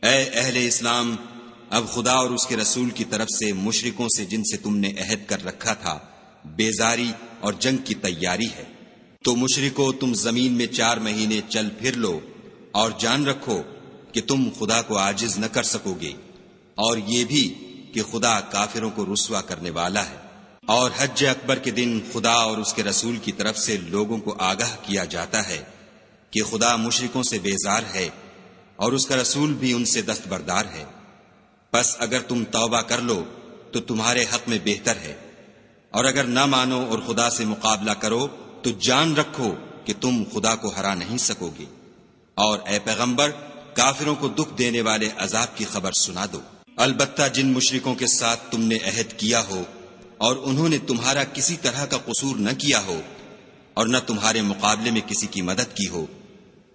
اے اہل اسلام، اب خدا اور اس کے رسول کی طرف سے مشرکوں سے جن سے تم نے عہد کر رکھا تھا بیزاری اور جنگ کی تیاری ہے۔ تو مشرکو، تم زمین میں 4 مہینے چل پھر لو اور جان رکھو کہ تم خدا کو عاجز نہ کر سکو گے، اور یہ بھی کہ خدا کافروں کو رسوا کرنے والا ہے۔ اور حج اکبر کے دن خدا اور اس کے رسول کی طرف سے لوگوں کو آگاہ کیا جاتا ہے کہ خدا مشرکوں سے بیزار ہے اور اس کا رسول بھی ان سے دستبردار ہے۔ پس اگر تم توبہ کر لو تو تمہارے حق میں بہتر ہے، اور اگر نہ مانو اور خدا سے مقابلہ کرو تو جان رکھو کہ تم خدا کو ہرا نہیں سکو گے۔ اور اے پیغمبر، کافروں کو دکھ دینے والے عذاب کی خبر سنا دو۔ البتہ جن مشرکوں کے ساتھ تم نے عہد کیا ہو اور انہوں نے تمہارا کسی طرح کا قصور نہ کیا ہو اور نہ تمہارے مقابلے میں کسی کی مدد کی ہو،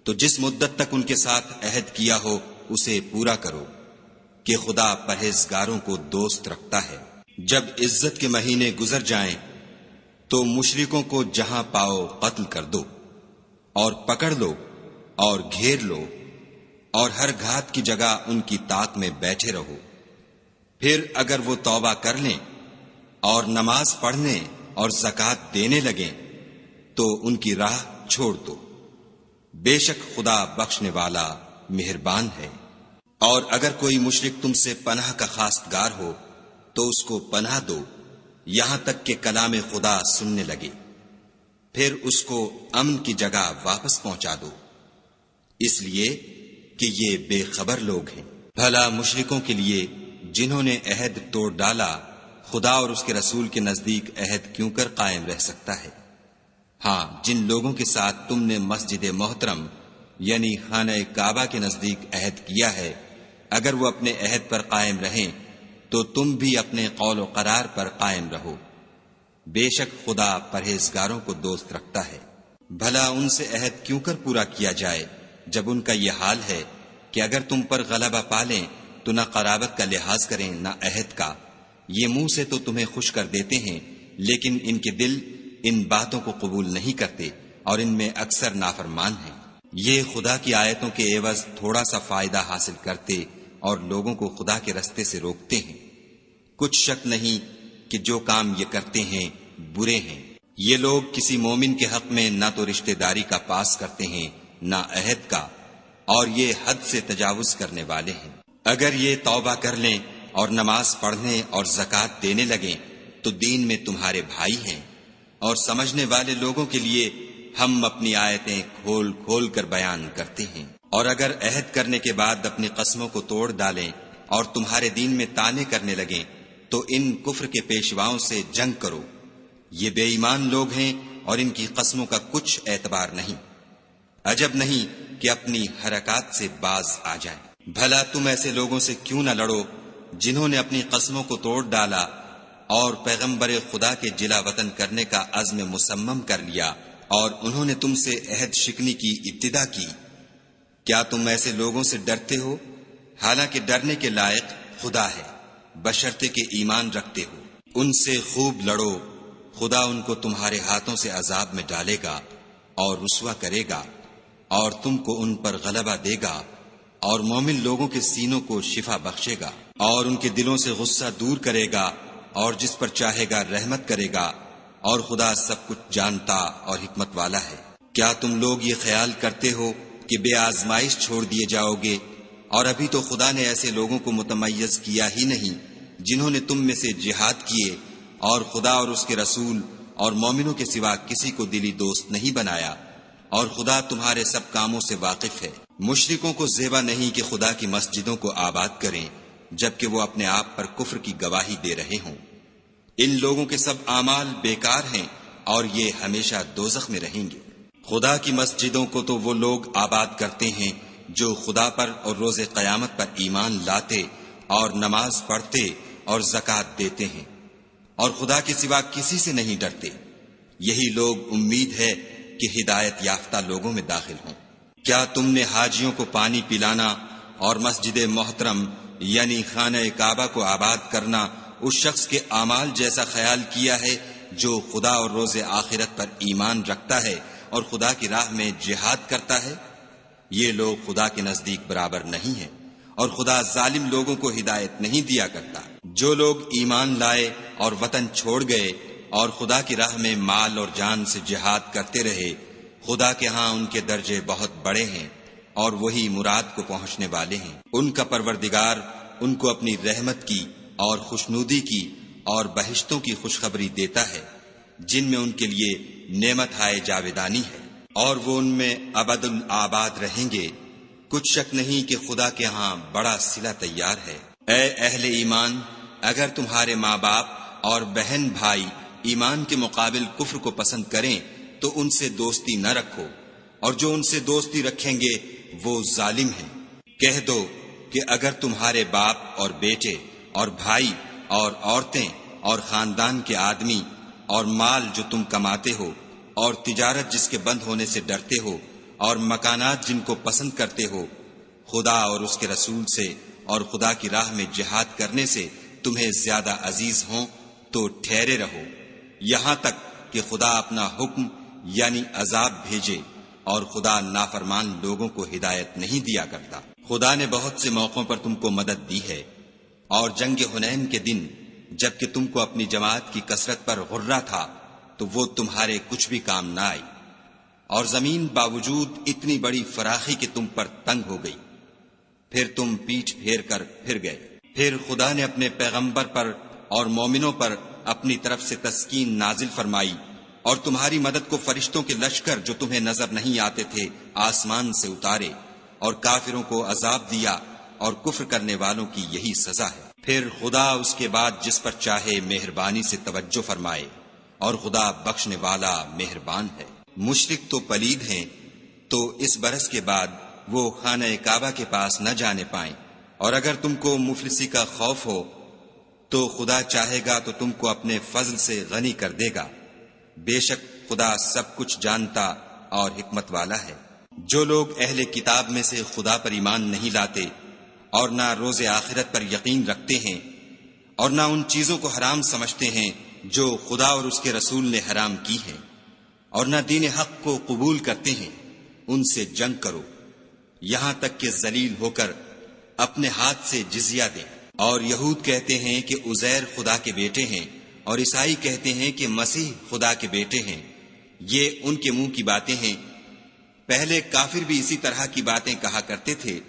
تو جس مدت تک ان کے ساتھ عہد کیا ہو اسے پورا کرو، کہ خدا پرہیزگاروں کو دوست رکھتا ہے۔ جب عزت کے مہینے گزر جائیں تو مشرکوں کو جہاں پاؤ قتل کر دو اور پکڑ لو اور گھیر لو، اور ہر گھات کی جگہ ان کی طاق میں بیٹھے رہو۔ پھر اگر وہ توبہ کر لیں اور نماز پڑھنے اور زکوٰۃ دینے لگیں تو ان کی راہ چھوڑ دو، بے شک خدا بخشنے والا مہربان ہے۔ اور اگر کوئی مشرک تم سے پناہ کا خواستگار ہو تو اس کو پناہ دو یہاں تک کہ کلام خدا سننے لگے، پھر اس کو امن کی جگہ واپس پہنچا دو، اس لیے کہ یہ بے خبر لوگ ہیں۔ بھلا مشرکوں کے لیے جنہوں نے عہد توڑ ڈالا خدا اور اس کے رسول کے نزدیک عہد کیوں کر قائم رہ سکتا ہے؟ ہاں، جن لوگوں کے ساتھ تم نے مسجد محترم یعنی خانہ کعبہ کے نزدیک عہد کیا ہے، اگر وہ اپنے عہد پر قائم رہیں تو تم بھی اپنے قول و قرار پر قائم رہو، بے شک خدا پرہیزگاروں کو دوست رکھتا ہے۔ بھلا ان سے عہد کیوں کر پورا کیا جائے جب ان کا یہ حال ہے کہ اگر تم پر غلبہ پالیں تو نہ قرابت کا لحاظ کریں نہ عہد کا۔ یہ منہ سے تو تمہیں خوش کر دیتے ہیں لیکن ان کے دل ان باتوں کو قبول نہیں کرتے اور ان میں اکثر نافرمان ہیں۔ یہ خدا کی آیتوں کے عوض تھوڑا سا فائدہ حاصل کرتے اور لوگوں کو خدا کے رستے سے روکتے ہیں۔ کچھ شک نہیں کہ جو کام یہ کرتے ہیں برے ہیں۔ یہ لوگ کسی مومن کے حق میں نہ تو رشتہ داری کا پاس کرتے ہیں نہ عہد کا، اور یہ حد سے تجاوز کرنے والے ہیں۔ اگر یہ توبہ کر لیں اور نماز پڑھنے اور زکوٰۃ دینے لگیں تو دین میں تمہارے بھائی ہیں، اور سمجھنے والے لوگوں کے لیے ہم اپنی آیتیں کھول کھول کر بیان کرتے ہیں۔ اور اگر عہد کرنے کے بعد اپنی قسموں کو توڑ ڈالیں اور تمہارے دین میں طعنے کرنے لگیں تو ان کفر کے پیشواؤں سے جنگ کرو، یہ بے ایمان لوگ ہیں اور ان کی قسموں کا کچھ اعتبار نہیں، عجب نہیں کہ اپنی حرکات سے باز آ جائیں۔ بھلا تم ایسے لوگوں سے کیوں نہ لڑو جنہوں نے اپنی قسموں کو توڑ ڈالا اور پیغمبر خدا کے جلا وطن کرنے کا عزم مصمم کر لیا، اور انہوں نے تم سے عہد شکنی کی ابتدا کی۔ کیا تم ایسے لوگوں سے ڈرتے ہو؟ حالانکہ ڈرنے کے لائق خدا ہے، بشرطے کہ ایمان رکھتے ہو۔ ان سے خوب لڑو، خدا ان کو تمہارے ہاتھوں سے عذاب میں ڈالے گا اور رسوا کرے گا، اور تم کو ان پر غلبہ دے گا، اور مومن لوگوں کے سینوں کو شفا بخشے گا، اور ان کے دلوں سے غصہ دور کرے گا، اور جس پر چاہے گا رحمت کرے گا، اور خدا سب کچھ جانتا اور حکمت والا ہے۔ کیا تم لوگ یہ خیال کرتے ہو کہ بے آزمائش چھوڑ دیے جاؤ گے؟ اور ابھی تو خدا نے ایسے لوگوں کو متمیز کیا ہی نہیں جنہوں نے تم میں سے جہاد کیے اور خدا اور اس کے رسول اور مومنوں کے سوا کسی کو دلی دوست نہیں بنایا، اور خدا تمہارے سب کاموں سے واقف ہے۔ مشرکوں کو زیبا نہیں کہ خدا کی مسجدوں کو آباد کریں جبکہ وہ اپنے آپ پر کفر کی گواہی دے رہے ہوں۔ ان لوگوں کے سب اعمال بیکار ہیں اور یہ ہمیشہ دوزخ میں رہیں گے۔ خدا کی مسجدوں کو تو وہ لوگ آباد کرتے ہیں جو خدا پر اور روز قیامت پر ایمان لاتے اور نماز پڑھتے اور زکوٰۃ دیتے ہیں، اور خدا کے سوا کسی سے نہیں ڈرتے۔ یہی لوگ امید ہے کہ ہدایت یافتہ لوگوں میں داخل ہوں۔ کیا تم نے حاجیوں کو پانی پلانا اور مسجد محترم یعنی خانہ کعبہ کو آباد کرنا اس شخص کے اعمال جیسا خیال کیا ہے جو خدا اور روز آخرت پر ایمان رکھتا ہے اور خدا کی راہ میں جہاد کرتا ہے؟ یہ لوگ خدا کے نزدیک برابر نہیں ہیں، اور خدا ظالم لوگوں کو ہدایت نہیں دیا کرتا۔ جو لوگ ایمان لائے اور وطن چھوڑ گئے اور خدا کی راہ میں مال اور جان سے جہاد کرتے رہے، خدا کے ہاں ان کے درجے بہت بڑے ہیں اور وہی مراد کو پہنچنے والے ہیں۔ ان کا پروردگار ان کو اپنی رحمت کی اور خوشنودی کی اور بہشتوں کی خوشخبری دیتا ہے جن میں ان کے لیے نعمت ہائے جاویدانی ہے، اور وہ ان میں ابد الآباد رہیں گے۔ کچھ شک نہیں کہ خدا کے ہاں بڑا صلہ تیار ہے۔ اے اہل ایمان، اگر تمہارے ماں باپ اور بہن بھائی ایمان کے مقابل کفر کو پسند کریں تو ان سے دوستی نہ رکھو، اور جو ان سے دوستی رکھیں گے وہ ظالم ہیں۔ کہہ دو کہ اگر تمہارے باپ اور بیٹے اور بھائی اور عورتیں اور خاندان کے آدمی اور مال جو تم کماتے ہو اور تجارت جس کے بند ہونے سے ڈرتے ہو اور مکانات جن کو پسند کرتے ہو خدا اور اس کے رسول سے اور خدا کی راہ میں جہاد کرنے سے تمہیں زیادہ عزیز ہوں تو ٹھہرے رہو، یہاں تک کہ خدا اپنا حکم یعنی عذاب بھیجے، اور خدا نافرمان لوگوں کو ہدایت نہیں دیا کرتا۔ خدا نے بہت سے موقعوں پر تم کو مدد دی ہے، اور جنگ حنین کے دن جبکہ تم کو اپنی جماعت کی کثرت پر غرہ تھا تو وہ تمہارے کچھ بھی کام نہ آئی، اور زمین باوجود اتنی بڑی فراخی کہ تم پر تنگ ہو گئی، پھر تم پیٹھ پھیر کر پھر گئے۔ پھر خدا نے اپنے پیغمبر پر اور مومنوں پر اپنی طرف سے تسکین نازل فرمائی، اور تمہاری مدد کو فرشتوں کے لشکر جو تمہیں نظر نہیں آتے تھے آسمان سے اتارے، اور کافروں کو عذاب دیا، اور کفر کرنے والوں کی یہی سزا ہے۔ پھر خدا اس کے بعد جس پر چاہے مہربانی سے توجہ فرمائے، اور خدا بخشنے والا مہربان ہے۔ مشرک تو پلید ہیں، تو اس برس کے بعد وہ خانہ کعبہ کے پاس نہ جانے پائیں، اور اگر تم کو مفلسی کا خوف ہو تو خدا چاہے گا تو تم کو اپنے فضل سے غنی کر دے گا، بے شک خدا سب کچھ جانتا اور حکمت والا ہے۔ جو لوگ اہل کتاب میں سے خدا پر ایمان نہیں لاتے اور نہ روز آخرت پر یقین رکھتے ہیں اور نہ ان چیزوں کو حرام سمجھتے ہیں جو خدا اور اس کے رسول نے حرام کی ہیں، اور نہ دین حق کو قبول کرتے ہیں، ان سے جنگ کرو یہاں تک کہ ذلیل ہو کر اپنے ہاتھ سے جزیہ دیں۔ اور یہود کہتے ہیں کہ عزیر خدا کے بیٹے ہیں، اور عیسائی کہتے ہیں کہ مسیح خدا کے بیٹے ہیں۔ یہ ان کے منہ کی باتیں ہیں، پہلے کافر بھی اسی طرح کی باتیں کہا کرتے تھے،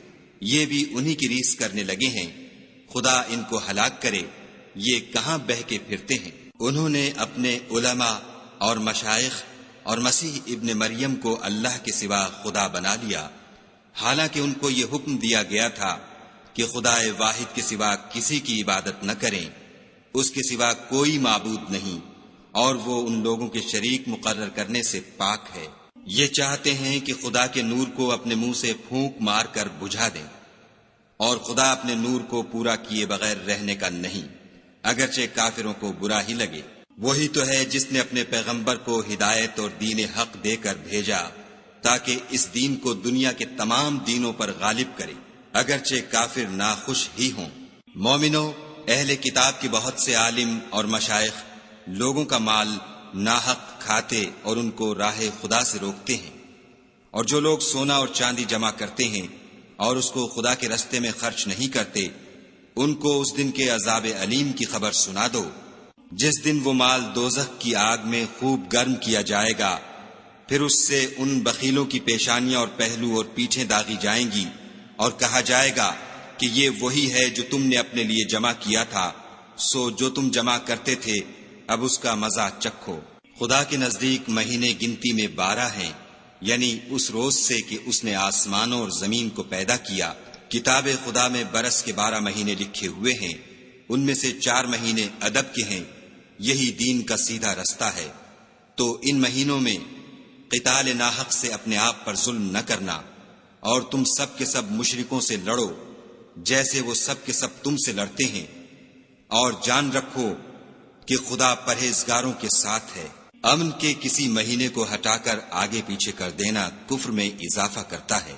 یہ بھی انہی کی ریس کرنے لگے ہیں۔ خدا ان کو ہلاک کرے، یہ کہاں بہہ کے پھرتے ہیں۔ انہوں نے اپنے علماء اور مشائخ اور مسیح ابن مریم کو اللہ کے سوا خدا بنا لیا، حالانکہ ان کو یہ حکم دیا گیا تھا کہ خدا واحد کے سوا کسی کی عبادت نہ کریں، اس کے سوا کوئی معبود نہیں، اور وہ ان لوگوں کے شریک مقرر کرنے سے پاک ہے۔ یہ چاہتے ہیں کہ خدا کے نور کو اپنے منہ سے پھونک مار کر بجھا دیں، اور خدا اپنے نور کو پورا کیے بغیر رہنے کا نہیں، اگرچہ کافروں کو برا ہی لگے۔ وہی تو ہے جس نے اپنے پیغمبر کو ہدایت اور دین حق دے کر بھیجا تاکہ اس دین کو دنیا کے تمام دینوں پر غالب کرے، اگرچہ کافر ناخوش ہی ہوں۔ مومنو، اہل کتاب کے بہت سے عالم اور مشائخ لوگوں کا مال ناحق کھاتے اور ان کو راہ خدا سے روکتے ہیں، اور جو لوگ سونا اور چاندی جمع کرتے ہیں اور اس کو خدا کے رستے میں خرچ نہیں کرتے، ان کو اس دن کے عذاب علیم کی خبر سنا دو، جس دن وہ مال دوزخ کی آگ میں خوب گرم کیا جائے گا، پھر اس سے ان بخیلوں کی پیشانیاں اور پہلو اور پیٹھیں داغی جائیں گی، اور کہا جائے گا کہ یہ وہی ہے جو تم نے اپنے لیے جمع کیا تھا، سو جو تم جمع کرتے تھے اب اس کا مزہ چکھو۔ خدا کے نزدیک مہینے گنتی میں 12 ہیں، یعنی اس روز سے کہ اس نے آسمانوں اور زمین کو پیدا کیا۔ کتاب خدا میں برس کے 12 مہینے لکھے ہوئے ہیں، ان میں سے 4 مہینے ادب کے ہیں، یہی دین کا سیدھا رستہ ہے۔ تو ان مہینوں میں قتال ناحق سے اپنے آپ پر ظلم نہ کرنا، اور تم سب کے سب مشرکوں سے لڑو جیسے وہ سب کے سب تم سے لڑتے ہیں، اور جان رکھو کہ خدا پرہیزگاروں کے ساتھ ہے۔ امن کے کسی مہینے کو ہٹا کر آگے پیچھے کر دینا کفر میں اضافہ کرتا ہے،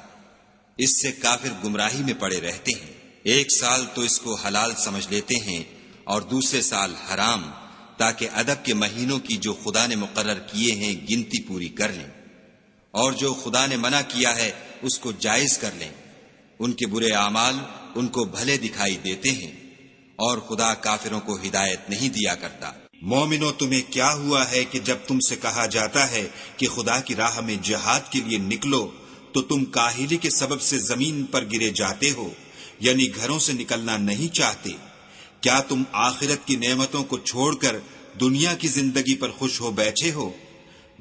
اس سے کافر گمراہی میں پڑے رہتے ہیں۔ ایک سال تو اس کو حلال سمجھ لیتے ہیں اور دوسرے سال حرام، تاکہ ادب کے مہینوں کی جو خدا نے مقرر کیے ہیں گنتی پوری کر لیں، اور جو خدا نے منع کیا ہے اس کو جائز کر لیں۔ ان کے برے اعمال ان کو بھلے دکھائی دیتے ہیں، اور خدا کافروں کو ہدایت نہیں دیا کرتا۔ مومنو، تمہیں کیا ہوا ہے کہ جب تم سے کہا جاتا ہے کہ خدا کی راہ میں جہاد کے لیے نکلو تو تم کاہلی کے سبب سے زمین پر گرے جاتے ہو، یعنی گھروں سے نکلنا نہیں چاہتے؟ کیا تم آخرت کی نعمتوں کو چھوڑ کر دنیا کی زندگی پر خوش ہو بیٹھے ہو؟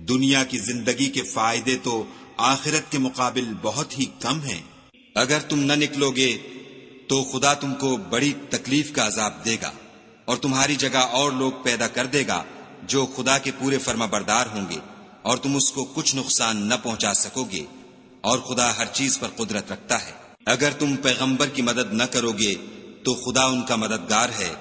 دنیا کی زندگی کے فائدے تو آخرت کے مقابل بہت ہی کم ہیں۔ اگر تم نہ نکلو گے تو خدا تم کو بڑی تکلیف کا عذاب دے گا، اور تمہاری جگہ اور لوگ پیدا کر دے گا جو خدا کے پورے فرما بردار ہوں گے، اور تم اس کو کچھ نقصان نہ پہنچا سکو گے، اور خدا ہر چیز پر قدرت رکھتا ہے۔ اگر تم پیغمبر کی مدد نہ کرو گے تو خدا ان کا مددگار ہے۔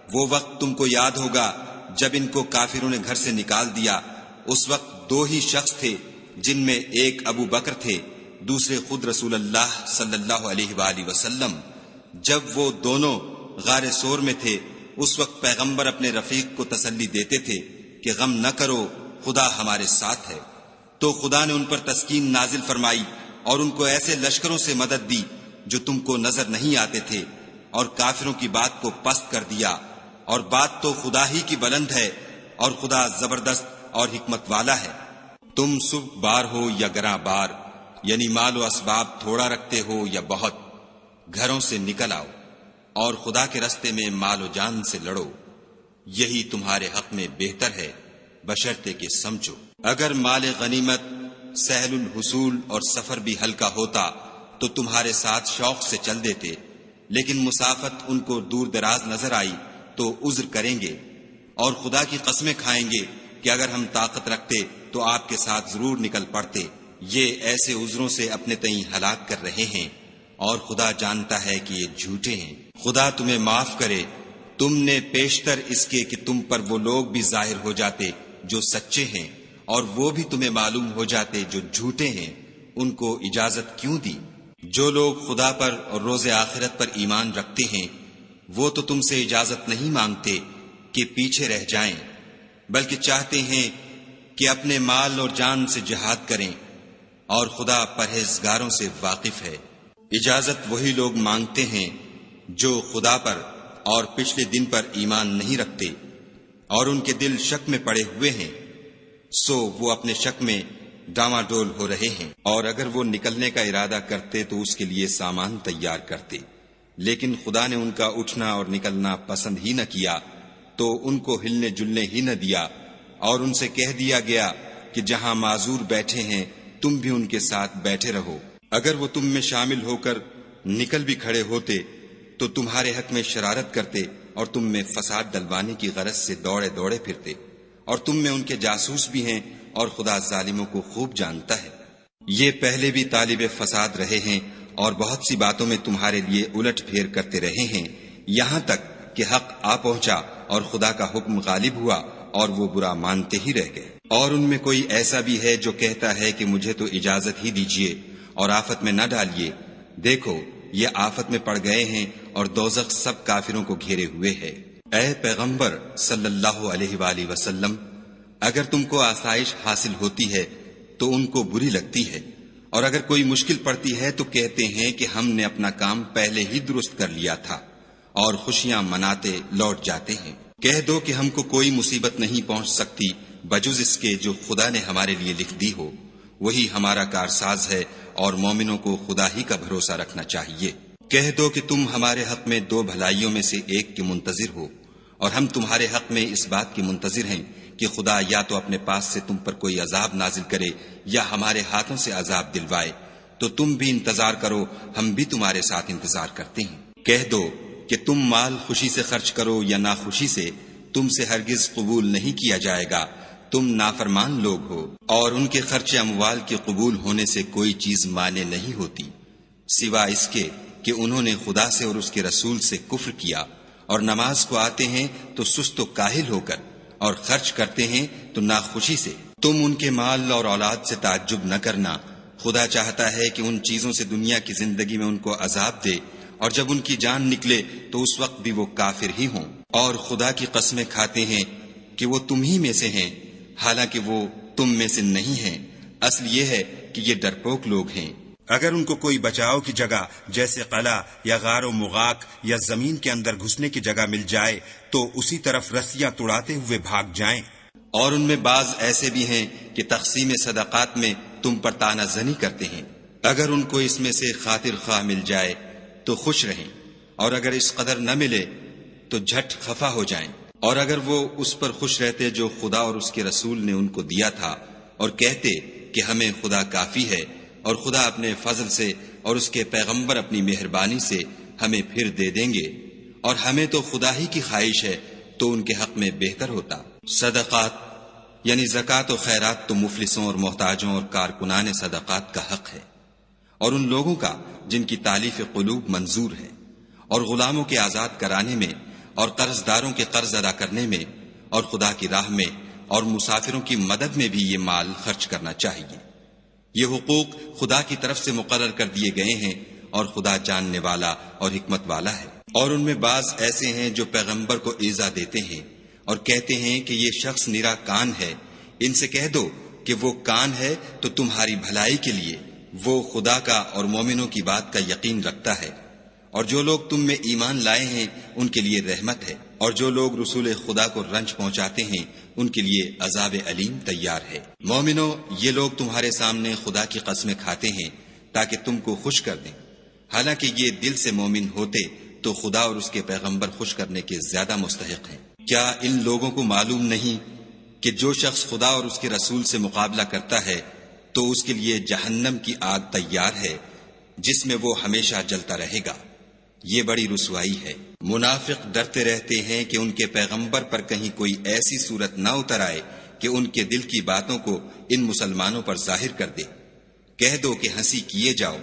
وہ وقت تم کو یاد ہوگا جب ان کو کافروں نے گھر سے نکال دیا، اس وقت دو ہی شخص تھے، جن میں ایک ابو بکر تھے، دوسرے خود رسول اللہ صلی اللہ علیہ وآلہ وسلم۔ جب وہ دونوں غار سور میں تھے، اس وقت پیغمبر اپنے رفیق کو تسلی دیتے تھے کہ غم نہ کرو، خدا ہمارے ساتھ ہے۔ تو خدا نے ان پر تسکین نازل فرمائی اور ان کو ایسے لشکروں سے مدد دی جو تم کو نظر نہیں آتے تھے، اور کافروں کی بات کو پست کر دیا۔ اور بات تو خدا ہی کی بلند ہے، اور خدا زبردست اور حکمت والا ہے۔ تم سبک بار ہو یا گراں بار، یعنی مال و اسباب تھوڑا رکھتے ہو یا بہت، گھروں سے نکل آؤ اور خدا کے رستے میں مال و جان سے لڑو، یہی تمہارے حق میں بہتر ہے، بشرطے کہ سمجھو۔ اگر مال غنیمت سہل الحصول اور سفر بھی ہلکا ہوتا تو تمہارے ساتھ شوق سے چل دیتے، لیکن مسافت ان کو دور دراز نظر آئی تو عذر کریں گے، اور خدا کی قسمیں کھائیں گے کہ اگر ہم طاقت رکھتے تو آپ کے ساتھ ضرور نکل پڑتے۔ یہ ایسے عذروں سے اپنے تئیں ہلاک کر رہے ہیں، اور خدا جانتا ہے کہ یہ جھوٹے ہیں۔ خدا تمہیں معاف کرے، تم نے پیشتر اس کے کہ تم پر وہ لوگ بھی ظاہر ہو جاتے جو سچے ہیں، اور وہ بھی تمہیں معلوم ہو جاتے جو جھوٹے ہیں، ان کو اجازت کیوں دی؟ جو لوگ خدا پر اور روز آخرت پر ایمان رکھتے ہیں وہ تو تم سے اجازت نہیں مانگتے کہ پیچھے رہ جائیں، بلکہ چاہتے ہیں کہ اپنے مال اور جان سے جہاد کریں، اور خدا پرہیزگاروں سے واقف ہے۔ اجازت وہی لوگ مانگتے ہیں جو خدا پر اور پچھلے دن پر ایمان نہیں رکھتے، اور ان کے دل شک میں پڑے ہوئے ہیں، سو وہ اپنے شک میں ڈاما ڈول ہو رہے ہیں۔ اور اگر وہ نکلنے کا ارادہ کرتے تو اس کے لیے سامان تیار کرتے، لیکن خدا نے ان کا اٹھنا اور نکلنا پسند ہی نہ کیا، تو ان کو ہلنے جلنے ہی نہ دیا، اور ان سے کہہ دیا گیا کہ جہاں معذور بیٹھے ہیں تم بھی ان کے ساتھ بیٹھے رہو۔ اگر وہ تم میں شامل ہو کر نکل بھی کھڑے ہوتے تو تمہارے حق میں شرارت کرتے اور تم میں فساد ڈلوانے کی غرض سے دوڑے دوڑے پھرتے، اور تم میں ان کے جاسوس بھی ہیں، اور خدا ظالموں کو خوب جانتا ہے۔ یہ پہلے بھی طالب فساد رہے ہیں اور بہت سی باتوں میں تمہارے لیے الٹ پھیر کرتے رہے ہیں، یہاں تک کہ حق آ پہنچا اور خدا کا حکم غالب ہوا اور وہ برا مانتے ہی رہ گئے۔ اور ان میں کوئی ایسا بھی ہے جو کہتا ہے کہ مجھے تو اجازت ہی دیجیے اور آفت میں نہ ڈالیے، دیکھو یہ آفت میں پڑ گئے ہیں اور دوزخ سب کافروں کو گھیرے ہوئے ہے۔ اے پیغمبر صلی اللہ علیہ وآلہ وسلم، اگر تم کو آسائش حاصل ہوتی ہے تو ان کو بری لگتی ہے، اور اگر کوئی مشکل پڑتی ہے تو کہتے ہیں کہ ہم نے اپنا کام پہلے ہی درست کر لیا تھا، اور خوشیاں مناتے لوٹ جاتے ہیں۔ کہہ دو کہ ہم کو کوئی مصیبت نہیں پہنچ سکتی بجز اس کے جو خدا نے ہمارے لیے لکھ دی ہو، وہی ہمارا کارساز ہے، اور مومنوں کو خدا ہی کا بھروسہ رکھنا چاہیے۔ کہہ دو کہ تم ہمارے حق میں دو بھلائیوں میں سے ایک کے منتظر ہو، اور ہم تمہارے حق میں اس بات کے منتظر ہیں کہ خدا یا تو اپنے پاس سے تم پر کوئی عذاب نازل کرے یا ہمارے ہاتھوں سے عذاب دلوائے، تو تم بھی انتظار کرو، ہم بھی تمہارے ساتھ انتظار کرتے ہیں۔ کہہ دو کہ تم مال خوشی سے خرچ کرو یا ناخوشی سے، تم سے ہرگز قبول نہیں کیا جائے گا، تم نافرمان لوگ ہو۔ اور ان کے خرچ اموال کے قبول ہونے سے کوئی چیز مانے نہیں ہوتی سوا اس کے کہ انہوں نے خدا سے اور اس کے رسول سے کفر کیا، اور نماز کو آتے ہیں تو سست و کاہل ہو کر، اور خرچ کرتے ہیں تو ناخوشی سے۔ تم ان کے مال اور اولاد سے تعجب نہ کرنا، خدا چاہتا ہے کہ ان چیزوں سے دنیا کی زندگی میں ان کو عذاب دے، اور جب ان کی جان نکلے تو اس وقت بھی وہ کافر ہی ہوں، اور خدا کی قسمیں کھاتے ہیں کہ وہ تم ہی میں سے ہیں، حالانکہ وہ تم میں سے نہیں ہیں، اصل یہ ہے کہ یہ ڈرپوک لوگ ہیں۔ اگر ان کو کوئی بچاؤ کی جگہ جیسے قلعہ یا غار و مغاک یا زمین کے اندر گھسنے کی جگہ مل جائے تو اسی طرف رسیاں توڑاتے ہوئے بھاگ جائیں۔ اور ان میں بعض ایسے بھی ہیں کہ تقسیم صدقات میں تم پر طعنہ زنی کرتے ہیں، اگر ان کو اس میں سے خاطر خواہ مل جائے تو خوش رہیں، اور اگر اس قدر نہ ملے تو جھٹ خفا ہو جائیں۔ اور اگر وہ اس پر خوش رہتے جو خدا اور اس کے رسول نے ان کو دیا تھا، اور کہتے کہ ہمیں خدا کافی ہے، اور خدا اپنے فضل سے اور اس کے پیغمبر اپنی مہربانی سے ہمیں پھر دے دیں گے، اور ہمیں تو خدا ہی کی خواہش ہے، تو ان کے حق میں بہتر ہوتا۔ صدقات یعنی زکوٰۃ و خیرات تو مفلسوں اور محتاجوں اور کارکنان صدقات کا حق ہے، اور ان لوگوں کا جن کی تالیف قلوب منظور ہے، اور غلاموں کے آزاد کرانے میں، اور قرض داروں کے قرض ادا کرنے میں، اور خدا کی راہ میں اور مسافروں کی مدد میں بھی یہ مال خرچ کرنا چاہیے۔ یہ حقوق خدا کی طرف سے مقرر کر دیے گئے ہیں، اور خدا جاننے والا اور حکمت والا ہے۔ اور ان میں بعض ایسے ہیں جو پیغمبر کو ایذا دیتے ہیں اور کہتے ہیں کہ یہ شخص نرا کان ہے، ان سے کہہ دو کہ وہ کان ہے تو تمہاری بھلائی کے لیے، وہ خدا کا اور مومنوں کی بات کا یقین رکھتا ہے، اور جو لوگ تم میں ایمان لائے ہیں ان کے لیے رحمت ہے، اور جو لوگ رسول خدا کو رنج پہنچاتے ہیں ان کے لیے عذاب علیم تیار ہے۔ مومنو، یہ لوگ تمہارے سامنے خدا کی قسمیں کھاتے ہیں تاکہ تم کو خوش کر دیں، حالانکہ یہ دل سے مومن ہوتے تو خدا اور اس کے پیغمبر خوش کرنے کے زیادہ مستحق ہیں۔ کیا ان لوگوں کو معلوم نہیں کہ جو شخص خدا اور اس کے رسول سے مقابلہ کرتا ہے تو اس کے لیے جہنم کی آگ تیار ہے جس میں وہ ہمیشہ جلتا رہے گا، یہ بڑی رسوائی ہے۔ منافق ڈرتے رہتے ہیں کہ ان کے پیغمبر پر کہیں کوئی ایسی صورت نہ اتر آئے کہ ان کے دل کی باتوں کو ان مسلمانوں پر ظاہر کر دے۔ کہہ دو کہ ہنسی کیے جاؤ،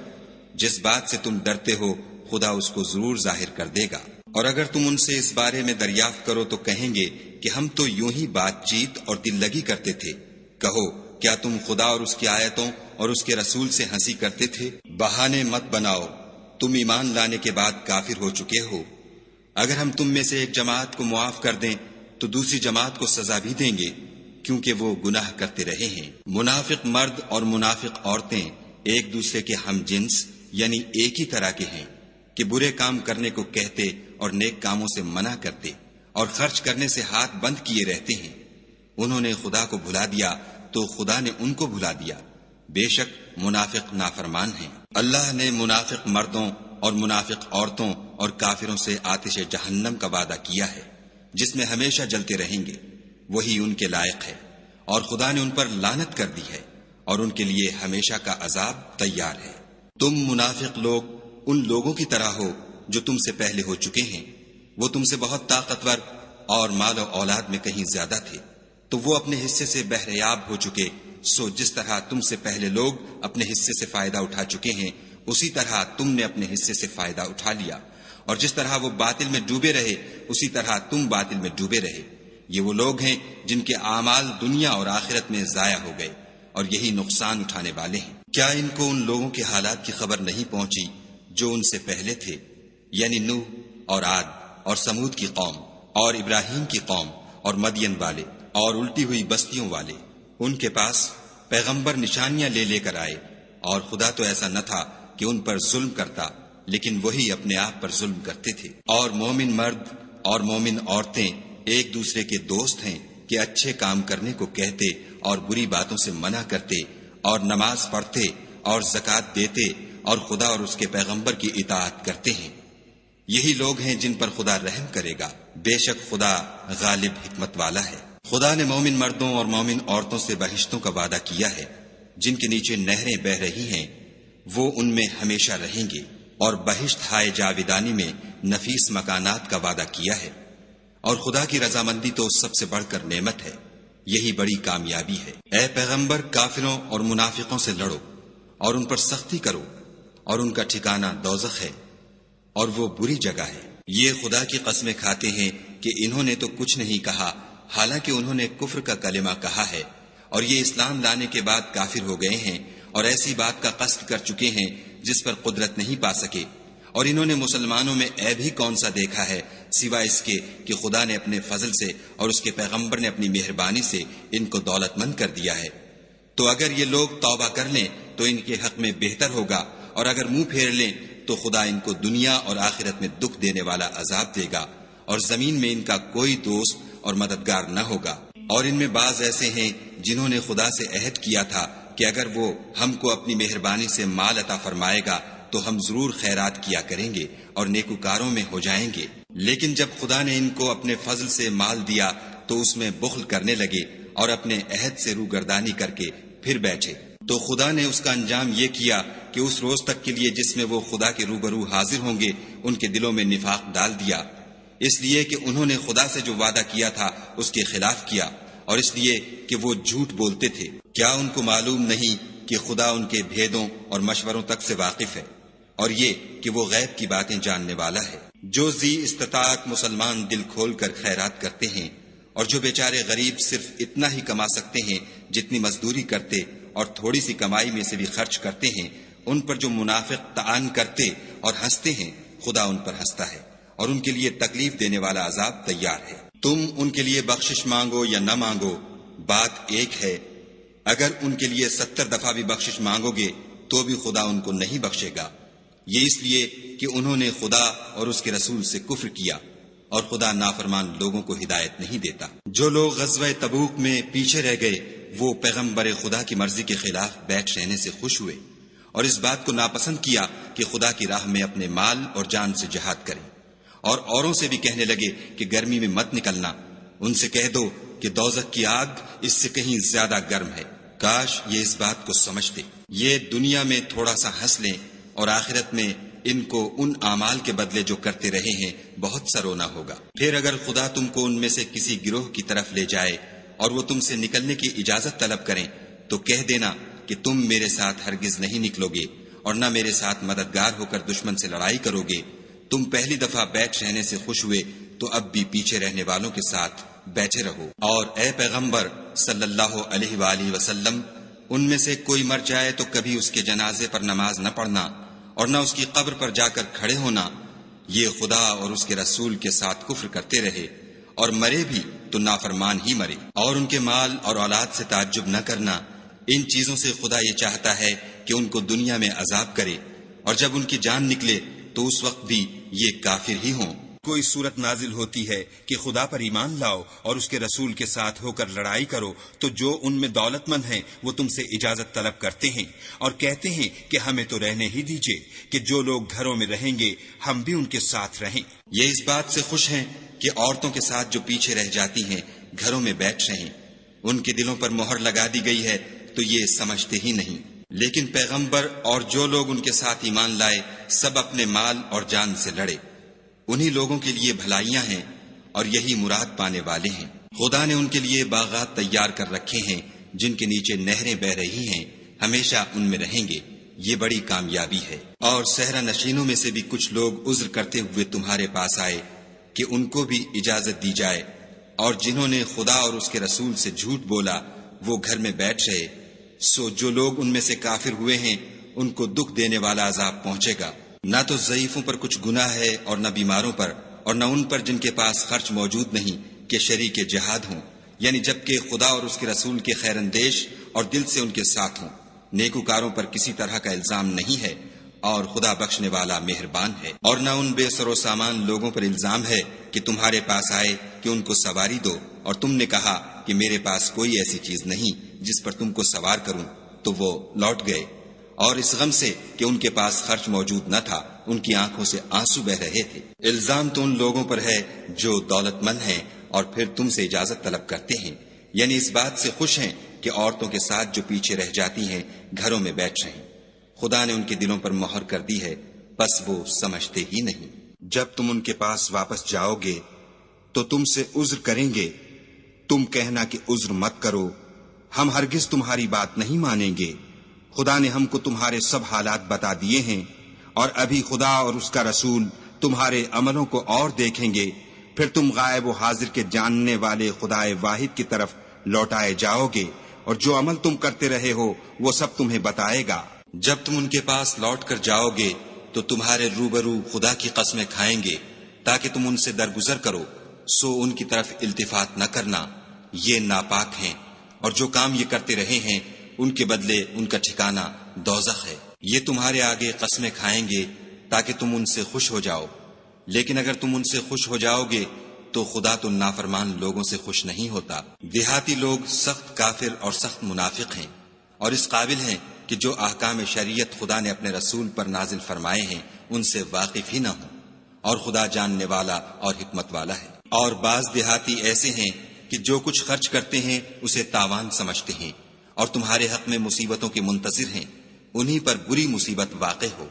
جس بات سے تم ڈرتے ہو خدا اس کو ضرور ظاہر کر دے گا، اور اگر تم ان سے اس بارے میں دریافت کرو تو کہیں گے کہ ہم تو یوں ہی بات چیت اور دل لگی کرتے تھے۔ کہو، کیا تم خدا اور اس کی آیتوں اور اس کے رسول سے ہنسی کرتے تھے؟ بہانے مت بناؤ، تم ایمان لانے کے بعد کافر ہو چکے ہو۔ اگر ہم تم میں سے ایک جماعت کو معاف کر دیں تو دوسری جماعت کو سزا بھی دیں گے، کیونکہ وہ گناہ کرتے رہے ہیں۔ منافق مرد اور منافق عورتیں ایک دوسرے کے ہم جنس یعنی ایک ہی طرح کے ہیں کہ برے کام کرنے کو کہتے اور نیک کاموں سے منع کرتے اور خرچ کرنے سے ہاتھ بند کیے رہتے ہیں۔ انہوں نے خدا کو بھلا دیا تو خدا نے ان کو بھلا دیا، بے شک منافق نافرمان ہیں۔ اللہ نے منافق مردوں اور منافق عورتوں اور کافروں سے آتش جہنم کا وعدہ کیا ہے جس میں ہمیشہ جلتے رہیں گے، وہی ان کے لائق ہے، اور خدا نے ان پر لعنت کر دی ہے اور ان کے لیے ہمیشہ کا عذاب تیار ہے۔ تم منافق لوگ ان لوگوں کی طرح ہو جو تم سے پہلے ہو چکے ہیں، وہ تم سے بہت طاقتور اور مال و اولاد میں کہیں زیادہ تھے، تو وہ اپنے حصے سے بہریاب ہو چکے۔ سو جس طرح تم سے پہلے لوگ اپنے حصے سے فائدہ اٹھا چکے ہیں، اسی طرح تم نے اپنے حصے سے فائدہ اٹھا لیا، اور جس طرح وہ باطل میں ڈوبے رہے اسی طرح تم باطل میں ڈوبے رہے۔ یہ وہ لوگ ہیں جن کے اعمال دنیا اور آخرت میں ضائع ہو گئے، اور یہی نقصان اٹھانے والے ہیں۔ کیا ان کو ان لوگوں کے حالات کی خبر نہیں پہنچی جو ان سے پہلے تھے، یعنی نوح اور عاد اور سمود کی قوم اور ابراہیم کی قوم اور مدین والے اور الٹی ہوئی بستیوں والے؟ ان کے پاس پیغمبر نشانیاں لے لے کر آئے، اور خدا تو ایسا نہ تھا کہ ان پر ظلم کرتا، لیکن وہی اپنے آپ پر ظلم کرتے تھے۔ اور مومن مرد اور مومن عورتیں ایک دوسرے کے دوست ہیں کہ اچھے کام کرنے کو کہتے اور بری باتوں سے منع کرتے، اور نماز پڑھتے اور زکوٰۃ دیتے اور خدا اور اس کے پیغمبر کی اطاعت کرتے ہیں۔ یہی لوگ ہیں جن پر خدا رحم کرے گا، بے شک خدا غالب حکمت والا ہے۔ خدا نے مومن مردوں اور مومن عورتوں سے بہشتوں کا وعدہ کیا ہے جن کے نیچے نہریں بہہ رہی ہیں، وہ ان میں ہمیشہ رہیں گے، اور بہشت ہائے جاویدانی میں نفیس مکانات کا وعدہ کیا ہے۔ اور خدا کی رضامندی تو سب سے بڑھ کر نعمت ہے، یہی بڑی کامیابی ہے۔ اے پیغمبر، کافروں اور منافقوں سے لڑو اور ان پر سختی کرو، اور ان کا ٹھکانہ دوزخ ہے، اور وہ بری جگہ ہے۔ یہ خدا کی قسمیں کھاتے ہیں کہ انہوں نے تو کچھ نہیں کہا، حالانکہ انہوں نے کفر کا کلمہ کہا ہے، اور یہ اسلام لانے کے بعد کافر ہو گئے ہیں اور ایسی بات کا قصد کر چکے ہیں جس پر قدرت نہیں پا سکے۔ اور انہوں نے مسلمانوں میں عیب ہی کون سا دیکھا ہے سوائے اس کے کہ خدا نے اپنے فضل سے اور اس کے پیغمبر نے اپنی مہربانی سے ان کو دولت مند کر دیا ہے۔ تو اگر یہ لوگ توبہ کر لیں تو ان کے حق میں بہتر ہوگا، اور اگر منہ پھیر لیں تو خدا ان کو دنیا اور آخرت میں دکھ دینے والا عذاب دے گا، اور زمین میں ان کا کوئی دوست اور مددگار نہ ہوگا۔ اور ان میں بعض ایسے ہیں جنہوں نے خدا سے عہد کیا تھا کہ اگر وہ ہم کو اپنی مہربانی سے مال عطا فرمائے گا تو ہم ضرور خیرات کیا کریں گے اور نیکوکاروں میں ہو جائیں گے، لیکن جب خدا نے ان کو اپنے فضل سے مال دیا تو اس میں بخل کرنے لگے اور اپنے عہد سے روگردانی کر کے پھر بیٹھے، تو خدا نے اس کا انجام یہ کیا کہ اس روز تک کے لیے جس میں وہ خدا کے روبرو حاضر ہوں گے ان کے دلوں میں نفاق ڈال دیا، اس لیے کہ انہوں نے خدا سے جو وعدہ کیا تھا اس کے خلاف کیا، اور اس لیے کہ وہ جھوٹ بولتے تھے۔ کیا ان کو معلوم نہیں کہ خدا ان کے بھیدوں اور مشوروں تک سے واقف ہے، اور یہ کہ وہ غیب کی باتیں جاننے والا ہے۔ جو ذی استطاعت مسلمان دل کھول کر خیرات کرتے ہیں، اور جو بیچارے غریب صرف اتنا ہی کما سکتے ہیں جتنی مزدوری کرتے اور تھوڑی سی کمائی میں سے بھی خرچ کرتے ہیں، ان پر جو منافق طعن کرتے اور ہنستے ہیں، خدا ان پر ہنستا ہے اور ان کے لیے تکلیف دینے والا عذاب تیار ہے۔ تم ان کے لیے بخشش مانگو یا نہ مانگو، بات ایک ہے۔ اگر ان کے لیے 70 دفعہ بھی بخشش مانگو گے تو بھی خدا ان کو نہیں بخشے گا، یہ اس لیے کہ انہوں نے خدا اور اس کے رسول سے کفر کیا، اور خدا نافرمان لوگوں کو ہدایت نہیں دیتا۔ جو لوگ غزوہ تبوک میں پیچھے رہ گئے وہ پیغمبر خدا کی مرضی کے خلاف بیٹھ رہنے سے خوش ہوئے اور اس بات کو ناپسند کیا کہ خدا کی راہ میں اپنے مال اور جان سے جہاد کریں، اور اوروں سے بھی کہنے لگے کہ گرمی میں مت نکلنا۔ ان سے کہہ دو کہ دوزخ کی آگ اس سے کہیں زیادہ گرم ہے، کاش یہ اس بات کو سمجھتے۔ یہ دنیا میں تھوڑا سا ہنس لیں اور آخرت میں ان کو ان اعمال کے بدلے جو کرتے رہے ہیں بہت سا رونا ہوگا۔ پھر اگر خدا تم کو ان میں سے کسی گروہ کی طرف لے جائے اور وہ تم سے نکلنے کی اجازت طلب کریں تو کہہ دینا کہ تم میرے ساتھ ہرگز نہیں نکلو گے اور نہ میرے ساتھ مددگار ہو کر دشمن سے لڑائی کرو گے۔ تم پہلی دفعہ بیٹھ رہنے سے خوش ہوئے تو اب بھی پیچھے رہنے والوں کے ساتھ بیٹھے رہو۔ اور اے پیغمبر صلی اللہ علیہ وآلہ وسلم، ان میں سے کوئی مر جائے تو کبھی اس کے جنازے پر نماز نہ پڑھنا اور نہ اس کی قبر پر جا کر کھڑے ہونا، یہ خدا اور اس کے رسول کے ساتھ کفر کرتے رہے، اور مرے بھی تو نافرمان ہی مرے۔ اور ان کے مال اور اولاد سے تعجب نہ کرنا، ان چیزوں سے خدا یہ چاہتا ہے کہ ان کو دنیا میں عذاب کرے، اور جب ان کی جان نکلے تو اس وقت بھی یہ کافر ہی ہوں۔ کوئی صورت نازل ہوتی ہے کہ خدا پر ایمان لاؤ اور اس کے رسول کے ساتھ ہو کر لڑائی کرو تو جو ان میں دولت مند ہیں وہ تم سے اجازت طلب کرتے ہیں اور کہتے ہیں کہ ہمیں تو رہنے ہی دیجئے کہ جو لوگ گھروں میں رہیں گے ہم بھی ان کے ساتھ رہیں۔ یہ اس بات سے خوش ہیں کہ عورتوں کے ساتھ جو پیچھے رہ جاتی ہیں گھروں میں بیٹھ رہیں، ان کے دلوں پر مہر لگا دی گئی ہے تو یہ سمجھتے ہی نہیں۔ لیکن پیغمبر اور جو لوگ ان کے ساتھ ایمان لائے سب اپنے مال اور جان سے لڑے، انہی لوگوں کے لیے بھلائیاں ہیں اور یہی مراد پانے والے ہیں۔ خدا نے ان کے لیے باغات تیار کر رکھے ہیں جن کے نیچے نہریں بہ رہی ہیں، ہمیشہ ان میں رہیں گے، یہ بڑی کامیابی ہے۔ اور صحرا نشینوں میں سے بھی کچھ لوگ عذر کرتے ہوئے تمہارے پاس آئے کہ ان کو بھی اجازت دی جائے، اور جنہوں نے خدا اور اس کے رسول سے جھوٹ بولا وہ گھر میں بیٹھ رہے، سو جو لوگ ان میں سے کافر ہوئے ہیں ان کو دکھ دینے والا عذاب پہنچے گا۔ نہ تو ضعیفوں پر کچھ گناہ ہے اور نہ بیماروں پر، اور نہ ان پر جن کے پاس خرچ موجود نہیں کہ شریک جہاد ہوں، یعنی جبکہ خدا اور اس کے رسول کے خیر اندیش اور دل سے ان کے ساتھ ہوں۔ نیکوکاروں پر کسی طرح کا الزام نہیں ہے اور خدا بخشنے والا مہربان ہے۔ اور نہ ان بے سر و سامان لوگوں پر الزام ہے کہ تمہارے پاس آئے کہ ان کو سواری دو اور تم نے کہا کہ میرے پاس کوئی ایسی چیز نہیں جس پر تم کو سوار کروں، تو وہ لوٹ گئے، اور اس غم سے کہ ان کے پاس خرچ موجود نہ تھا ان کی آنکھوں سے آنسو بہ رہے تھے۔ الزام تو ان لوگوں پر ہے جو دولت مند ہیں اور پھر تم سے اجازت طلب کرتے ہیں، یعنی اس بات سے خوش ہیں کہ عورتوں کے ساتھ جو پیچھے رہ جاتی ہیں گھروں میں بیٹھ رہیں۔ خدا نے ان کے دلوں پر مہر کر دی ہے، بس وہ سمجھتے ہی نہیں۔ جب تم ان کے پاس واپس جاؤ گے تو تم سے عذر کریں گے، تم کہنا کہ عذر مت کرو، ہم ہرگز تمہاری بات نہیں مانیں گے۔ خدا نے ہم کو تمہارے سب حالات بتا دیے ہیں، اور ابھی خدا اور اس کا رسول تمہارے عملوں کو اور دیکھیں گے، پھر تم غائب و حاضر کے جاننے والے خدائے واحد کی طرف لوٹائے جاؤ گے، اور جو عمل تم کرتے رہے ہو وہ سب تمہیں بتائے گا۔ جب تم ان کے پاس لوٹ کر جاؤ گے تو تمہارے روبرو خدا کی قسمیں کھائیں گے تاکہ تم ان سے درگزر کرو، سو ان کی طرف التفات نہ کرنا، یہ ناپاک ہیں، اور جو کام یہ کرتے رہے ہیں ان کے بدلے ان کا ٹھکانہ دوزخ ہے۔ یہ تمہارے آگے قسمیں کھائیں گے تاکہ تم ان سے خوش ہو جاؤ، لیکن اگر تم ان سے خوش ہو جاؤ گے تو خدا تو نافرمان لوگوں سے خوش نہیں ہوتا۔ دیہاتی لوگ سخت کافر اور سخت منافق ہیں، اور اس قابل ہیں کہ جو احکام شریعت خدا نے اپنے رسول پر نازل فرمائے ہیں ان سے واقف ہی نہ ہوں، اور خدا جاننے والا اور حکمت والا ہے۔ اور بعض دیہاتی ایسے ہیں کہ جو کچھ خرچ کرتے ہیں اسے تاوان سمجھتے ہیں، اور تمہارے حق میں مصیبتوں کے منتظر ہیں، انہی پر بری مصیبت واقع ہو،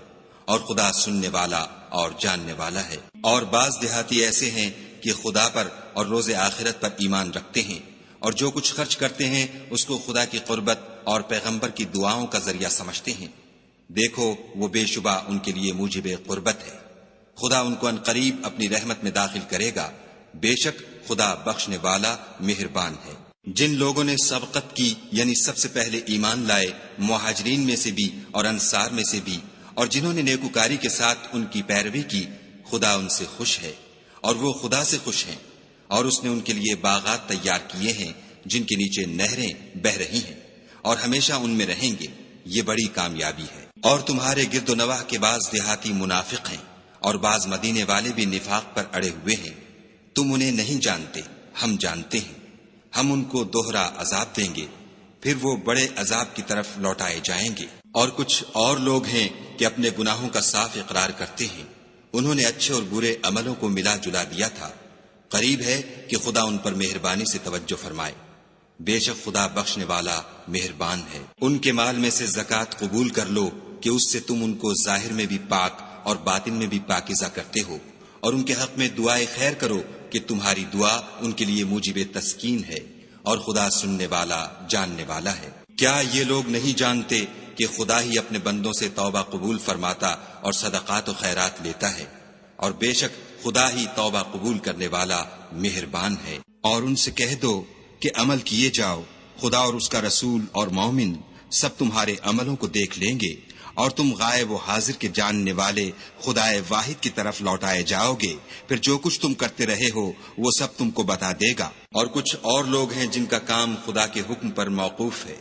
اور خدا سننے والا اور جاننے والا ہے۔ اور بعض دیہاتی ایسے ہیں کہ خدا پر اور روز آخرت پر ایمان رکھتے ہیں، اور جو کچھ خرچ کرتے ہیں اس کو خدا کی قربت اور پیغمبر کی دعاؤں کا ذریعہ سمجھتے ہیں۔ دیکھو وہ بے شبہ ان کے لیے موجب قربت ہے، خدا ان کو عنقریب اپنی رحمت میں داخل کرے گا، بے شک خدا بخشنے والا مہربان ہے۔ جن لوگوں نے سبقت کی یعنی سب سے پہلے ایمان لائے، مہاجرین میں سے بھی اور انصار میں سے بھی، اور جنہوں نے نیکوکاری کے ساتھ ان کی پیروی کی، خدا ان سے خوش ہے اور وہ خدا سے خوش ہیں، اور اس نے ان کے لیے باغات تیار کیے ہیں جن کے نیچے نہریں بہ رہی ہیں، اور ہمیشہ ان میں رہیں گے، یہ بڑی کامیابی ہے۔ اور تمہارے گرد و نواح کے بعض دیہاتی منافق ہیں، اور بعض مدینے والے بھی نفاق پر اڑے ہوئے ہیں، تم انہیں نہیں جانتے، ہم جانتے ہیں، ہم ان کو دوہرا عذاب دیں گے، پھر وہ بڑے عذاب کی طرف لوٹائے جائیں گے۔ اور کچھ اور لوگ ہیں کہ اپنے گناہوں کا صاف اقرار کرتے ہیں، انہوں نے اچھے اور برے عملوں کو ملا جلا دیا تھا، قریب ہے کہ خدا ان پر مہربانی سے توجہ فرمائے، بے شک خدا بخشنے والا مہربان ہے۔ ان کے مال میں سے زکوٰۃ قبول کر لو کہ اس سے تم ان کو ظاہر میں بھی پاک اور باطن میں بھی پاکیزہ کرتے ہو، اور ان کے حق میں دعائے خیر کرو کہ تمہاری دعا ان کے لیے موجب تسکین ہے، اور خدا سننے والا جاننے والا ہے۔ کیا یہ لوگ نہیں جانتے کہ خدا ہی اپنے بندوں سے توبہ قبول فرماتا اور صدقات و خیرات لیتا ہے، اور بے شک خدا ہی توبہ قبول کرنے والا مہربان ہے۔ اور ان سے کہہ دو کہ عمل کیے جاؤ، خدا اور اس کا رسول اور مومن سب تمہارے عملوں کو دیکھ لیں گے، اور تم غائب و حاضر کے جاننے والے خدائے واحد کی طرف لوٹائے جاؤ گے، پھر جو کچھ تم کرتے رہے ہو وہ سب تم کو بتا دے گا۔ اور کچھ اور لوگ ہیں جن کا کام خدا کے حکم پر موقوف ہے،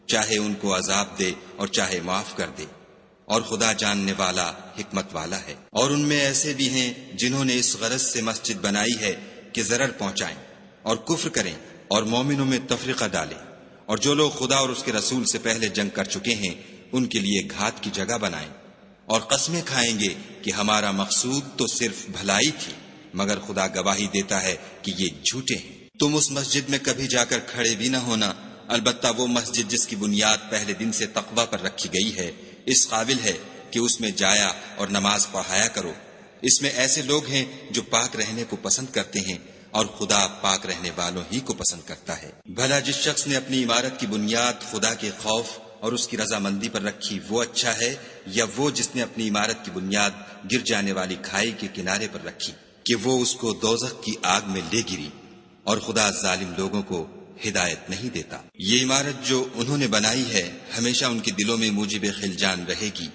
چاہے ان کو عذاب دے اور چاہے معاف کر دے، اور خدا جاننے والا حکمت والا ہے۔ اور ان میں ایسے بھی ہیں جنہوں نے اس غرض سے مسجد بنائی ہے کہ ضرر پہنچائیں اور کفر کریں اور مومنوں میں تفرقہ ڈالیں، اور جو لوگ خدا اور اس کے رسول سے پہلے جنگ کر چکے ہیں ان کے لیے گھات کی جگہ بنائیں، اور قسمیں کھائیں گے کہ ہمارا مقصود تو صرف بھلائی تھی، مگر خدا گواہی دیتا ہے کہ یہ جھوٹے ہیں۔ تم اس مسجد میں کبھی جا کر کھڑے بھی نہ ہونا، البتہ وہ مسجد جس کی بنیاد پہلے دن سے تقوی پر رکھی گئی ہے اس قابل ہے کہ اس میں جایا اور نماز پڑھایا کرو۔ اس میں ایسے لوگ ہیں جو پاک رہنے کو پسند کرتے ہیں، اور خدا پاک رہنے والوں ہی کو پسند کرتا ہے۔ بھلا جس شخص نے اپنی عمارت کی بنیاد خدا کے خوف اور اس کی رضامندی پر رکھی وہ اچھا ہے، یا وہ جس نے اپنی عمارت کی بنیاد گر جانے والی کھائی کے کنارے پر رکھی کہ وہ اس کو دوزخ کی آگ میں لے گری، اور خدا ظالم لوگوں کو ہدایت نہیں دیتا۔ یہ عمارت جو انہوں نے بنائی ہے ہمیشہ ان کے دلوں میں موجب خلجان رہے گی،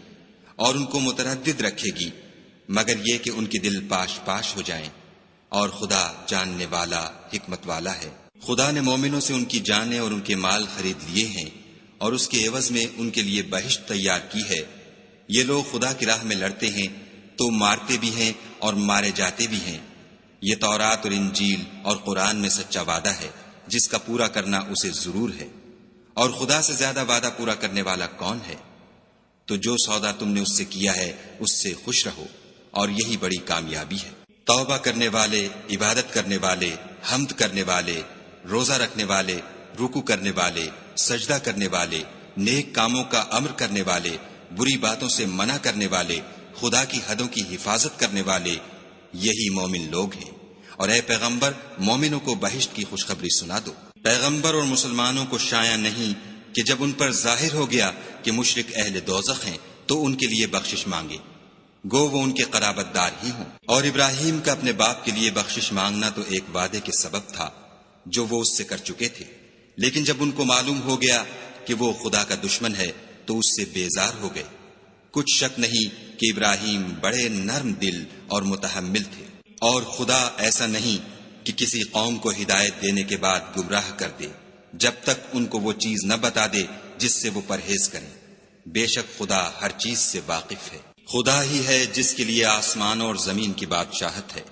اور ان کو متردد رکھے گی، مگر یہ کہ ان کے دل پاش پاش ہو جائیں، اور خدا جاننے والا حکمت والا ہے۔ خدا نے مومنوں سے ان کی جانیں اور ان کے مال خرید لیے ہیں، اور اس کے عوض میں ان کے لیے بہشت تیار کی ہے۔ یہ لوگ خدا کی راہ میں لڑتے ہیں تو مارتے بھی ہیں اور مارے جاتے بھی ہیں۔ یہ تورات اور انجیل اور قرآن میں سچا وعدہ ہے جس کا پورا کرنا اسے ضرور ہے، اور خدا سے زیادہ وعدہ پورا کرنے والا کون ہے؟ تو جو سودا تم نے اس سے کیا ہے اس سے خوش رہو، اور یہی بڑی کامیابی ہے۔ توبہ کرنے والے، عبادت کرنے والے، حمد کرنے والے، روزہ رکھنے والے، رکوع کرنے والے، سجدہ کرنے والے، نیک کاموں کا امر کرنے والے، بری باتوں سے منع کرنے والے، خدا کی حدوں کی حفاظت کرنے والے، یہی مومن لوگ ہیں۔ اور اے پیغمبر مومنوں کو بہشت کی خوشخبری سنا دو۔ پیغمبر اور مسلمانوں کو شایع نہیں کہ جب ان پر ظاہر ہو گیا کہ مشرک اہل دوزخ ہیں تو ان کے لیے بخشش مانگے، گو وہ ان کے قرابت دار ہی ہوں۔ اور ابراہیم کا اپنے باپ کے لیے بخشش مانگنا تو ایک وعدے کے سبب تھا جو وہ اس سے کر چکے تھے، لیکن جب ان کو معلوم ہو گیا کہ وہ خدا کا دشمن ہے تو اس سے بیزار ہو گئے۔ کچھ شک نہیں کہ ابراہیم بڑے نرم دل اور متحمل تھے، اور خدا ایسا نہیں کہ کسی قوم کو ہدایت دینے کے بعد گمراہ کر دے جب تک ان کو وہ چیز نہ بتا دے جس سے وہ پرہیز کریں۔ بے شک خدا ہر چیز سے واقف ہے۔ خدا ہی ہے جس کے لیے آسمان اور زمین کی بادشاہت ہے،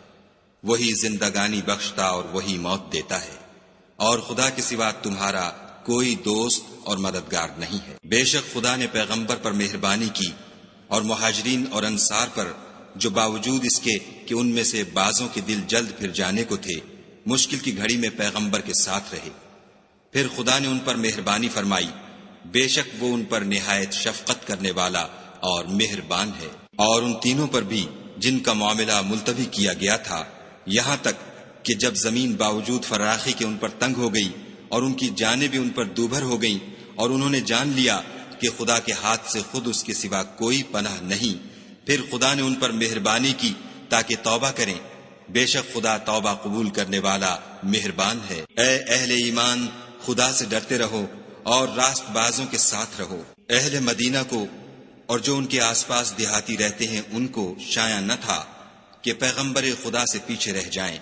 وہی زندگانی بخشتا اور وہی موت دیتا ہے، اور خدا کے سوا تمہارا کوئی دوست اور مددگار نہیں ہے۔ بے شک خدا نے پیغمبر پر مہربانی کی اور مہاجرین اور انصار پر، جو باوجود اس کے کہ ان میں سے بعضوں کے دل جلد پھر جانے کو تھے، مشکل کی گھڑی میں پیغمبر کے ساتھ رہے۔ پھر خدا نے ان پر مہربانی فرمائی، بے شک وہ ان پر نہایت شفقت کرنے والا اور مہربان ہے۔ اور ان تینوں پر بھی جن کا معاملہ ملتوی کیا گیا تھا، یہاں تک کہ جب زمین باوجود فراخی کے ان پر تنگ ہو گئی اور ان کی جانیں بھی ان پر دوبھر ہو گئیں، اور انہوں نے جان لیا کہ خدا کے ہاتھ سے خود اس کے سوا کوئی پناہ نہیں، پھر خدا نے ان پر مہربانی کی تاکہ توبہ کریں۔ بے شک خدا توبہ قبول کرنے والا مہربان ہے۔ اے اہل ایمان، خدا سے ڈرتے رہو اور راست بازوں کے ساتھ رہو۔ اہل مدینہ کو اور جو ان کے آس پاس دیہاتی رہتے ہیں ان کو شایع نہ تھا کہ پیغمبر خدا سے پیچھے رہ جائیں،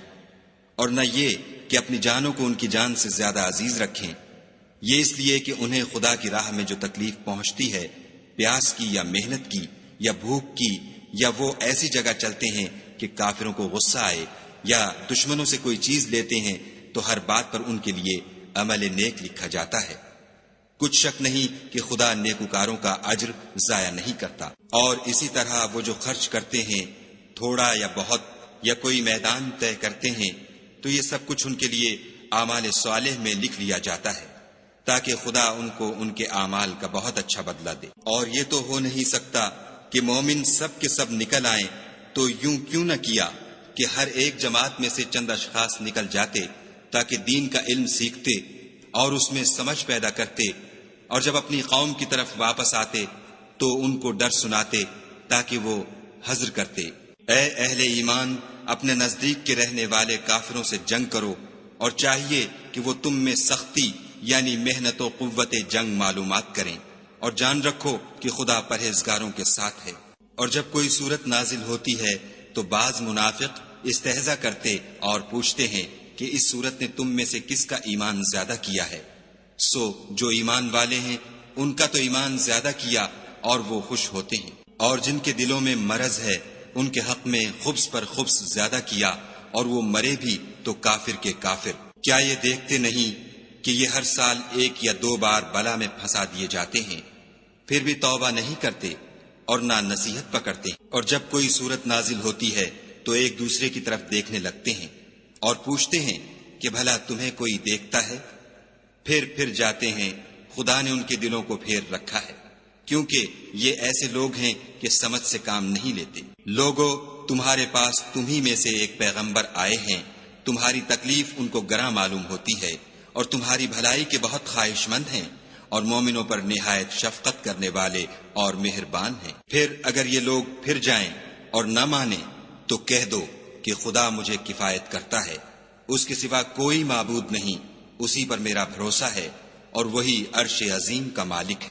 اور نہ یہ کہ اپنی جانوں کو ان کی جان سے زیادہ عزیز رکھیں، یہ اس لیے کہ انہیں خدا کی راہ میں جو تکلیف پہنچتی ہے، پیاس کی یا محنت کی یا بھوک کی، یا وہ ایسی جگہ چلتے ہیں کہ کافروں کو غصہ آئے، یا دشمنوں سے کوئی چیز لیتے ہیں، تو ہر بات پر ان کے لیے عمل نیک لکھا جاتا ہے۔ کچھ شک نہیں کہ خدا نیکوکاروں کا اجر ضائع نہیں کرتا۔ اور اسی طرح وہ جو خرچ کرتے ہیں، تھوڑا یا بہت، یا کوئی میدان طے کرتے ہیں، تو یہ سب کچھ ان کے لیے اعمال صالح میں لکھ لیا جاتا ہے، تاکہ خدا ان کو ان کے اعمال کا بہت اچھا بدلہ دے۔ اور یہ تو ہو نہیں سکتا کہ مومن سب کے سب نکل آئیں، تو یوں کیوں نہ کیا کہ ہر ایک جماعت میں سے چند اشخاص نکل جاتے تاکہ دین کا علم سیکھتے اور اس میں سمجھ پیدا کرتے، اور جب اپنی قوم کی طرف واپس آتے تو ان کو ڈر سناتے تاکہ وہ حذر کرتے۔ اے اہل ایمان، اپنے نزدیک کے رہنے والے کافروں سے جنگ کرو، اور چاہیے کہ وہ تم میں سختی یعنی محنت و قوت جنگ معلومات کریں، اور جان رکھو کہ خدا پرہیزگاروں کے ساتھ ہے۔ اور جب کوئی صورت نازل ہوتی ہے تو بعض منافق استہزاء کرتے اور پوچھتے ہیں کہ اس صورت نے تم میں سے کس کا ایمان زیادہ کیا ہے؟ سو جو ایمان والے ہیں ان کا تو ایمان زیادہ کیا اور وہ خوش ہوتے ہیں، اور جن کے دلوں میں مرض ہے ان کے حق میں خبث پر خبث زیادہ کیا، اور وہ مرے بھی تو کافر کے کافر۔ کیا یہ دیکھتے نہیں کہ یہ ہر سال 1 یا 2 بار بلا میں پھنسا دیے جاتے ہیں، پھر بھی توبہ نہیں کرتے اور نہ نصیحت پکڑتے؟ اور جب کوئی صورت نازل ہوتی ہے تو ایک دوسرے کی طرف دیکھنے لگتے ہیں اور پوچھتے ہیں کہ بھلا تمہیں کوئی دیکھتا ہے؟ پھر جاتے ہیں، خدا نے ان کے دلوں کو پھیر رکھا ہے، کیونکہ یہ ایسے لوگ ہیں کہ سمجھ سے کام نہیں لیتے۔ لوگو، تمہارے پاس تمہی میں سے ایک پیغمبر آئے ہیں، تمہاری تکلیف ان کو گراں معلوم ہوتی ہے اور تمہاری بھلائی کے بہت خواہش مند ہیں، اور مومنوں پر نہایت شفقت کرنے والے اور مہربان ہیں۔ پھر اگر یہ لوگ پھر جائیں اور نہ مانیں تو کہہ دو کہ خدا مجھے کفایت کرتا ہے، اس کے سوا کوئی معبود نہیں، اسی پر میرا بھروسہ ہے، اور وہی عرش عظیم کا مالک ہے۔